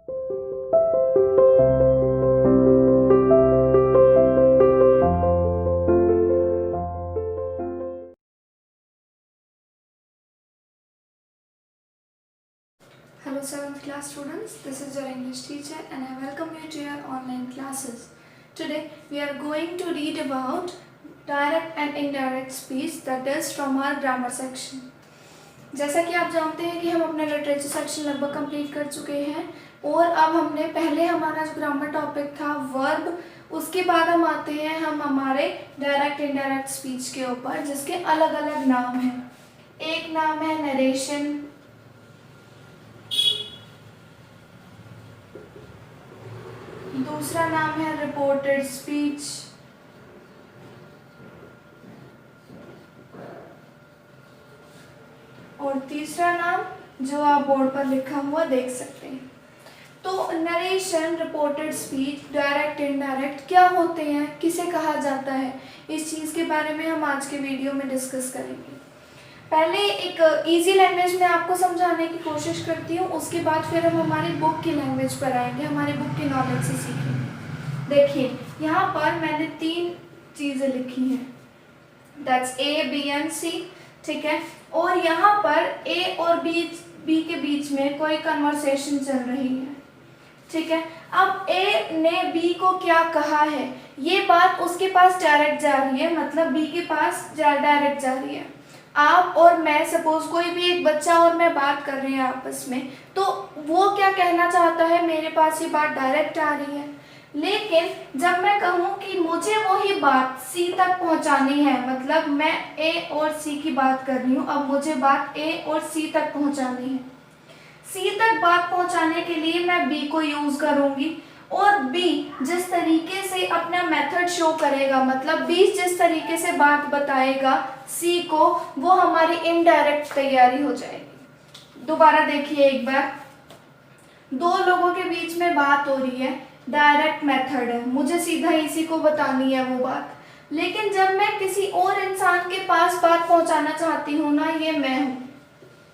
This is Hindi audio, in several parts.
Hello 7th class students, this is your English teacher and I welcome you to your online classes. Today we are going to read about direct and indirect speech, that is from our grammar section. जैसा कि आप जानते हैं कि हम अपना लिटरेचर सेक्शन लगभग कंप्लीट कर चुके हैं और अब हमने पहले हमारा जो ग्रामर टॉपिक था वर्ब, उसके बाद हम आते हैं हम हमारे डायरेक्ट इनडायरेक्ट स्पीच के ऊपर, जिसके अलग अलग नाम हैं। एक नाम है नरेशन, दूसरा नाम है रिपोर्टेड स्पीच, और तीसरा नाम जो आप बोर्ड पर लिखा हुआ देख सकते हैं। तो narration, reported speech, direct, indirect क्या होते हैं, किसे कहा जाता है, इस चीज़ के बारे में हम आज के वीडियो में डिस्कस करेंगे। पहले एक इजी लैंग्वेज में आपको समझाने की कोशिश करती हूँ, उसके बाद फिर हम हमारी बुक की लैंग्वेज पर आएंगे, हमारी बुक की नॉलेज से सीखेंगे। देखिए यहाँ पर मैंने 3 चीज़ें लिखी हैं, that's A, B and C, ठीक है। और यहाँ पर A और B के बीच में कोई कन्वर्सेशन चल रही है, ठीक है। अब A ने B को क्या कहा है, ये बात उसके पास डायरेक्ट जा रही है, मतलब B के पास डायरेक्ट जा रही है। आप और मैं, सपोज कोई भी एक बच्चा और मैं बात कर रहे हैं आपस में, तो वो क्या कहना चाहता है, मेरे पास ये बात डायरेक्ट आ रही है। लेकिन जब मैं कहूँ कि मुझे वही बात C तक पहुँचानी है, मतलब मैं A और C की बात कर रही हूँ, अब मुझे बात A और C तक पहुँचानी है। C तक बात पहुँचाने के लिए मैं B को यूज़ करूँगी, और B जिस तरीके से अपना मेथड शो करेगा, मतलब B जिस तरीके से बात बताएगा C को, वो हमारी इनडायरेक्ट तैयारी हो जाएगी। दोबारा देखिए एक बार, 2 लोगों के बीच में बात हो रही है, डायरेक्ट मेथड है, मुझे सीधा इसी को बतानी है वो बात। लेकिन जब मैं किसी और इंसान के पास बात पहुंचाना चाहती हूँ ना, ये मैं हूँ,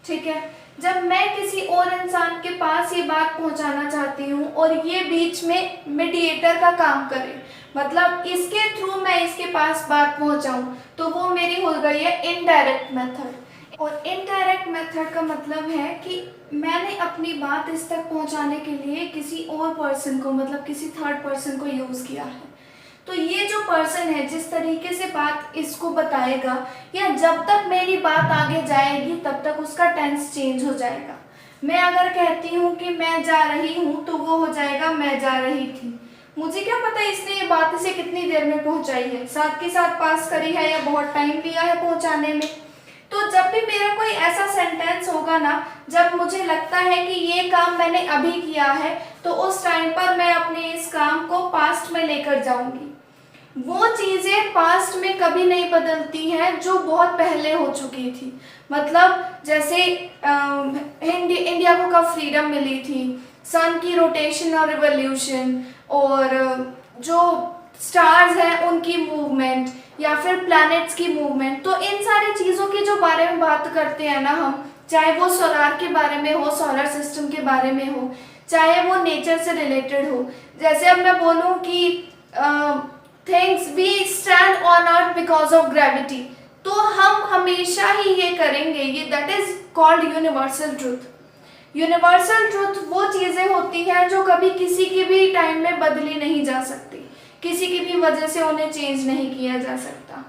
ठीक है। जब मैं किसी और इंसान के पास ये बात पहुंचाना चाहती हूँ और ये बीच में मीडिएटर का काम करे, मतलब इसके थ्रू मैं इसके पास बात पहुंचाऊं, तो वो मेरी हो गई है इनडायरेक्ट मेथड। और इनडायरेक्ट मेथड का मतलब है कि मैंने अपनी बात इस तक पहुंचाने के लिए किसी और पर्सन को, मतलब किसी थर्ड पर्सन को यूज़ किया है। तो ये जो पर्सन है जिस तरीके से बात इसको बताएगा, या जब तक मेरी बात आगे जाएगी तब तक उसका टेंस चेंज हो जाएगा। मैं अगर कहती हूँ कि मैं जा रही हूँ, तो वो हो जाएगा मैं जा रही थी। मुझे क्या पता इसने ये बात इसे कितनी देर में पहुँचाई है, साथ के साथ पास करी है या बहुत टाइम लिया है पहुँचाने में। तो जब भी मेरा कोई ऐसा सेंटेंस होगा ना, जब मुझे लगता है कि ये काम मैंने अभी किया है, तो उस टाइम पर मैं अपने इस काम को पास्ट में लेकर जाऊंगी। वो चीज़ें पास्ट में कभी नहीं बदलती हैं जो बहुत पहले हो चुकी थी। मतलब जैसे इंडिया को कब फ्रीडम मिली थी, सन की रोटेशन और रिवॉल्यूशन, और जो स्टार्स हैं उनकी मूवमेंट, या फिर प्लैनेट्स की मूवमेंट, तो इन सारी चीज़ों की जो बारे में बात करते हैं ना हम, चाहे वो सोलार के बारे में हो, सोलर सिस्टम के बारे में हो, चाहे वो नेचर से रिलेटेड हो। जैसे अब मैं बोलूँ कि things we stand on earth because of gravity, तो हम हमेशा ही ये करेंगे, ये that is called universal truth. Universal truth वो चीज़ें होती हैं जो कभी किसी की भी टाइम में बदली नहीं जा सकती, किसी की भी वजह से उन्हें चेंज नहीं किया जा सकता।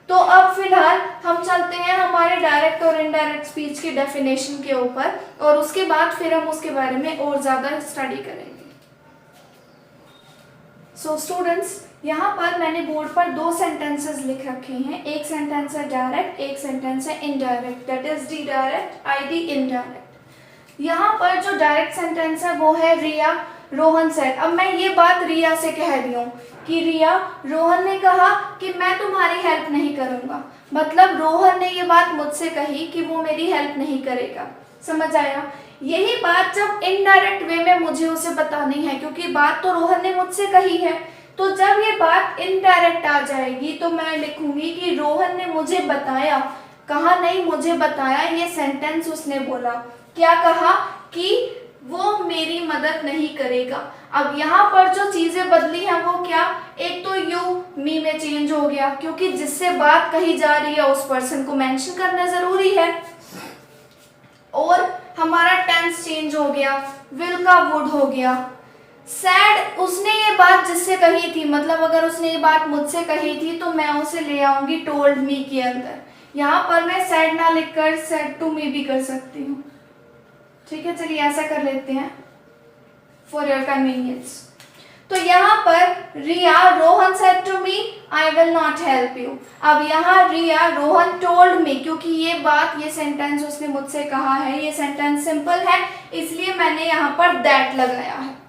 तो अब फिलहाल हम चलते हैं हमारे डायरेक्ट और इनडायरेक्ट स्पीच की डेफिनेशन के ऊपर, और उसके बाद फिर हम उसके बारे में और ज़्यादा स्टडी करेंगे। सो स्टूडेंट्स, यहाँ पर मैंने बोर्ड पर 2 सेंटेंसेस लिख रखे हैं। एक सेंटेंस है डायरेक्ट, एक सेंटेंस है indirect, that is D direct, I D indirect. यहाँ पर जो डायरेक्ट सेंटेंस है वो है रिया रोहन सेड। अब मैं ये बात रिया से कह रही हूँ कि रिया, रोहन ने कहा कि मैं तुम्हारी हेल्प नहीं करूँगा, मतलब रोहन ने ये बात मुझसे कही कि वो मेरी हेल्प नहीं करेगा। समझ आया? यही बात जब इनडायरेक्ट वे में मुझे उसे बतानी है, क्योंकि बात तो रोहन ने मुझसे कही है, तो जब ये बात इनडायरेक्ट आ जाएगी तो मैं लिखूंगी कि रोहन ने मुझे बताया, कहा नहीं मुझे बताया, ये सेंटेंस उसने बोला। क्या कहा? कि वो मेरी मदद मदद नहीं करेगा। अब यहाँ पर जो चीजें बदली हैं वो क्या, एक तो यू मी में चेंज हो गया क्योंकि जिससे बात कही जा रही है उस पर्सन को मेंशन करना जरूरी है, और हमारा टेंस चेंज हो गया, विल का वुड हो गया। सैड, उसने ये बात जिससे कही थी, मतलब अगर उसने ये बात मुझसे कही थी तो मैं उसे ले आऊंगी टोल्ड मी के अंदर। यहाँ पर मैं सैड ना लिखकर सैड टू मी भी कर सकती हूँ। ठीक है, चलिए ऐसा कर लेते हैं फॉर योर कन्वीनियंस। तो यहाँ पर Riya, Rohan said to me I will not help you. अब यहाँ रिया, रोहन टोल्ड मी, क्योंकि ये बात, ये सेंटेंस उसने मुझसे कहा है, ये सेंटेंस सिंपल है, इसलिए मैंने यहाँ पर दैट लगाया है।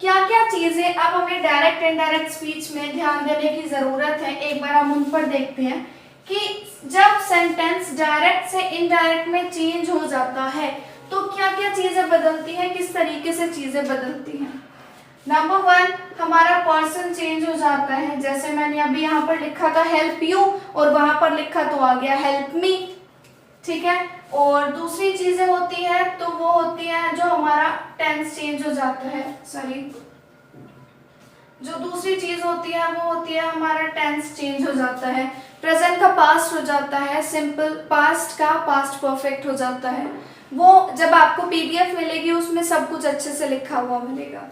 क्या क्या चीजें अब हमें डायरेक्ट इनडायरेक्ट स्पीच में ध्यान देने की जरूरत है, एक बार हम उन पर देखते हैं कि जब सेंटेंस डायरेक्ट से इनडायरेक्ट में चेंज हो जाता है तो क्या क्या चीजें बदलती हैं, किस तरीके से चीजें बदलती हैं। नंबर 1, हमारा पर्सन चेंज हो जाता है, जैसे मैंने अभी यहाँ पर लिखा था हेल्प यू और वहां पर लिखा तो आ गया हेल्प मी। ठीक है, और दूसरी चीजें होती है तो वो होती है जो हमारा टेंस चेंज हो जाता है, सॉरी, जो दूसरी चीज होती है वो होती है हमारा टेंस चेंज हो जाता है, प्रेजेंट का पास्ट हो जाता है, सिंपल पास्ट का पास्ट परफेक्ट हो जाता है। वो जब आपको पीडीएफ मिलेगी उसमें सब कुछ अच्छे से लिखा हुआ मिलेगा।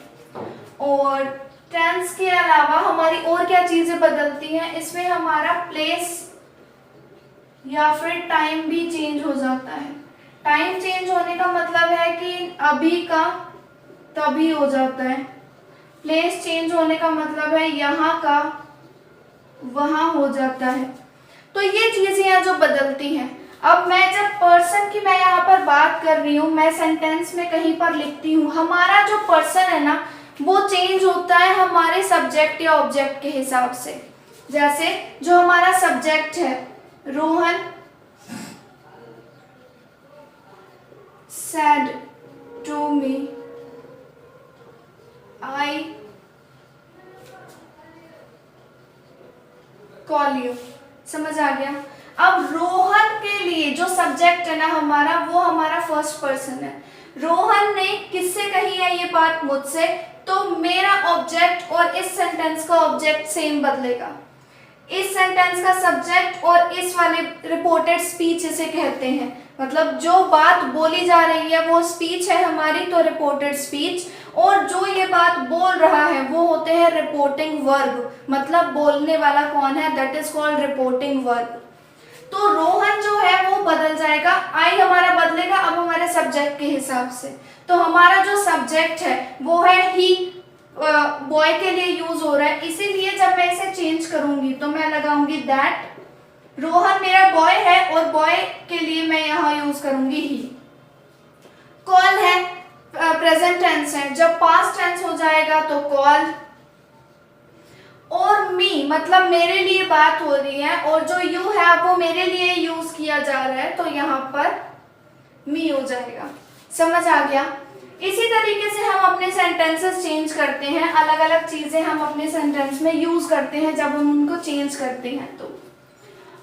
और टेंस के अलावा हमारी और क्या चीजें बदलती हैं, इसमें हमारा प्लेस या फिर टाइम भी चेंज हो जाता है। टाइम चेंज होने का मतलब है कि अभी का तभी हो जाता है। प्लेस चेंज होने का मतलब है यहाँ का वहाँ हो जाता है। तो ये चीजें हैं जो बदलती हैं। अब मैं जब पर्सन की मैं यहाँ पर बात कर रही हूँ, मैं सेंटेंस में कहीं पर लिखती हूँ, हमारा जो पर्सन है ना वो चेंज होता है हमारे सब्जेक्ट या ऑब्जेक्ट के हिसाब से। जैसे जो हमारा सब्जेक्ट है, Rohan said to me I call you, समझ आ गया। अब रोहन के लिए जो सब्जेक्ट है ना हमारा, वो हमारा फर्स्ट पर्सन है। रोहन ने किससे कही है ये बात, मुझसे, तो मेरा ऑब्जेक्ट और इस सेंटेंस का ऑब्जेक्ट सेम बदलेगा। इस सेंटेंस का सब्जेक्ट और इस वाले रिपोर्टेड स्पीच इसे कहते हैं, मतलब जो बात बोली जा रही है वो स्पीच है हमारी, तो रिपोर्टेड स्पीच, और जो ये बात बोल रहा है वो होते हैं रिपोर्टिंग वर्ब, मतलब बोलने वाला कौन है, that is called reporting verb. तो रोहन जो है वो बदल जाएगा, आई हमारा बदलेगा अब हमारे सब्जेक्ट के हिसाब से। तो हमारा जो सब्जेक्ट है वो है ही, बॉय के लिए यूज हो रहा है, इसीलिए जब मैं इसे चेंज करूंगी तो मैं लगाऊंगी दैट। रोहन मेरा बॉय है और बॉय के लिए मैं यहाँ यूज करूंगी ही। कॉल है, प्रेजेंट टेंस है, जब पास्ट टेंस हो जाएगा तो कॉल। और मी मतलब मेरे लिए बात हो रही है, और जो यू है वो मेरे लिए यूज किया जा रहा है, तो यहाँ पर मी हो जाएगा। समझ आ गया। इसी तरीके से हम अपने सेंटेंसेस चेंज करते हैं, अलग अलग चीजें हम अपने सेंटेंस में यूज करते हैं जब हम उनको चेंज करते हैं तो।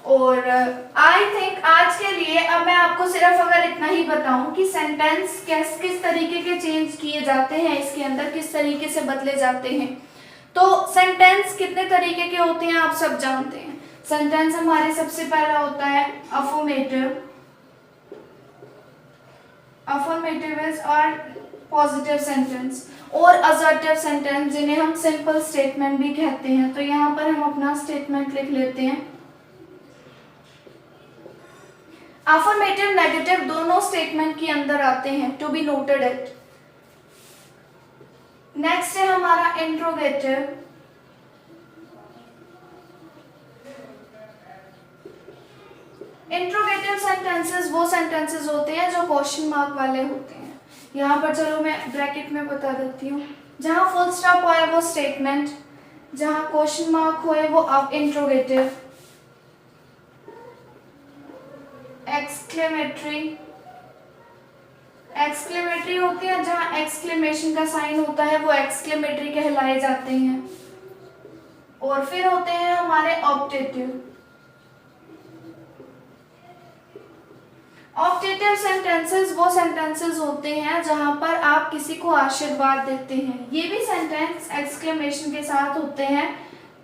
और आई थिंक आज के लिए अब मैं आपको सिर्फ अगर इतना ही बताऊं कि सेंटेंस किस तरीके के चेंज किए जाते हैं, इसके अंदर किस तरीके से बदले जाते हैं। तो सेंटेंस कितने तरीके के होते हैं आप सब जानते हैं। सेंटेंस हमारे सबसे पहला होता है अफर्मेटिव, अफर्मेटिव इज और पॉजिटिव सेंटेंस, और असर्टिव सेंटेंस जिन्हें हम सिंपल स्टेटमेंट भी कहते हैं। तो यहाँ पर हम अपना स्टेटमेंट लिख लेते हैं। अफर्मेटिव नेगेटिव दोनों स्टेटमेंट के अंदर आते हैं, to be noted it. Next है हमारा इंट्रोगेटिव, इंट्रोगेटिव सेंटेंसेस वो सेंटेंसेस होते हैं जो क्वेश्चन मार्क वाले होते हैं। यहाँ पर चलो मैं ब्रैकेट में बता देती हूँ, जहाँ फुल स्टॉप होए वो स्टेटमेंट, जहाँ क्वेश्चन मार्क होए वो अब इंट्रोगेटिव। एक्सक्लेमेटरी, एक्सक्लेमेटरी होती है जहाँ एक्सक्लेमेशन का साइन होता है, वो एक्सक्लेमेटरी कहलाए जाते हैं। और फिर होते हैं हमारे ऑप्टेटिव। ऑप्टेटिव सेंटेंसेस वो सेंटेंसेस होते हैं जहां पर आप किसी को आशीर्वाद देते हैं। ये भी सेंटेंस एक्सक्लेमेशन के साथ होते हैं,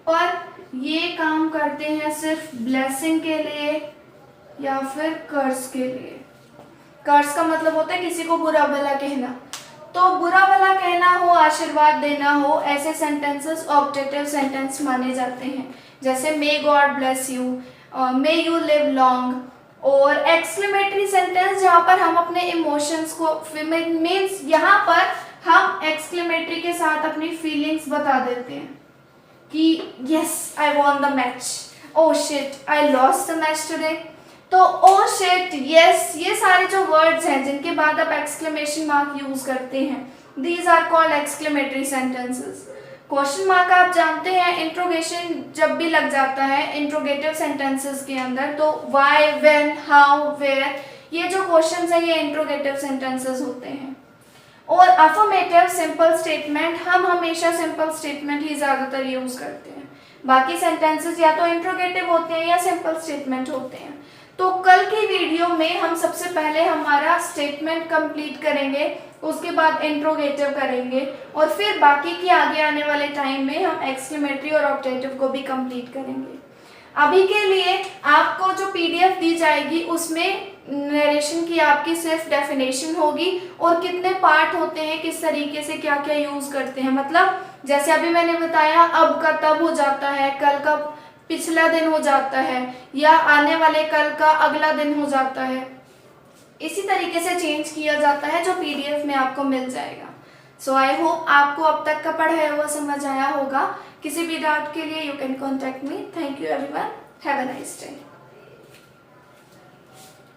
पर ये काम करते हैं सिर्फ ब्लेसिंग के लिए या फिर कर्स के लिए। कर्स का मतलब होता है किसी को बुरा भला कहना। तो बुरा भला कहना हो, आशीर्वाद देना हो, ऐसे सेंटेंसेस ऑप्टेटिव सेंटेंस माने जाते हैं। जैसे may God bless you, may you live long. और एक्सक्लेमेटरी सेंटेंस जहाँ पर हम अपने इमोशंस को मीन्स यहाँ पर हम एक्सक्लेमेटरी के साथ अपनी फीलिंग्स बता देते हैं कि yes I won the match, oh shit I lost the match today. तो ओ शिट, यस, ये सारे जो वर्ड्स हैं जिनके बाद आप एक्सक्लेमेशन मार्क यूज करते हैं, these are called exclamatory sentences. Question mark आप जानते हैं इंट्रोगेशन जब भी लग जाता है इंट्रोगेटिव सेंटेंसेस के अंदर, तो व्हाई, व्हेन, हाउ, वेयर, ये जो क्वेश्चंस हैं ये इंट्रोगेटिव सेंटेंसेस होते हैं। और अफर्मेटिव सिंपल स्टेटमेंट, हम हमेशा सिंपल स्टेटमेंट ही ज़्यादातर यूज करते हैं। बाकी सेंटेंसेस या तो इंट्रोगेटिव होते हैं या सिंपल स्टेटमेंट होते हैं। तो कल की वीडियो में हम सबसे पहले हमारा स्टेटमेंट कंप्लीट करेंगे, उसके बाद इंट्रोगेटिव करेंगे और फिर बाकी की आगे आने वाले टाइम में हम एक्सक्लेमेटरी और ऑप्टेटिव को भी कंप्लीट करेंगे। अभी के लिए आपको जो पीडीएफ दी जाएगी उसमें नरेशन की आपकी सिर्फ डेफिनेशन होगी और कितने पार्ट होते हैं, किस तरीके से क्या क्या यूज करते हैं। मतलब जैसे अभी मैंने बताया अब का तब हो जाता है, कल का पिछला दिन हो जाता है, या आने वाले कल का अगला दिन हो जाता है। इसी तरीके से चेंज किया जाता है जो पीडीएफ में आपको मिल जाएगा। सो आई होप आपको अब तक का पढ़ाया हुआ समझ आया होगा। किसी भी डाउट के लिए you can contact me. Thank you everyone, have a nice day.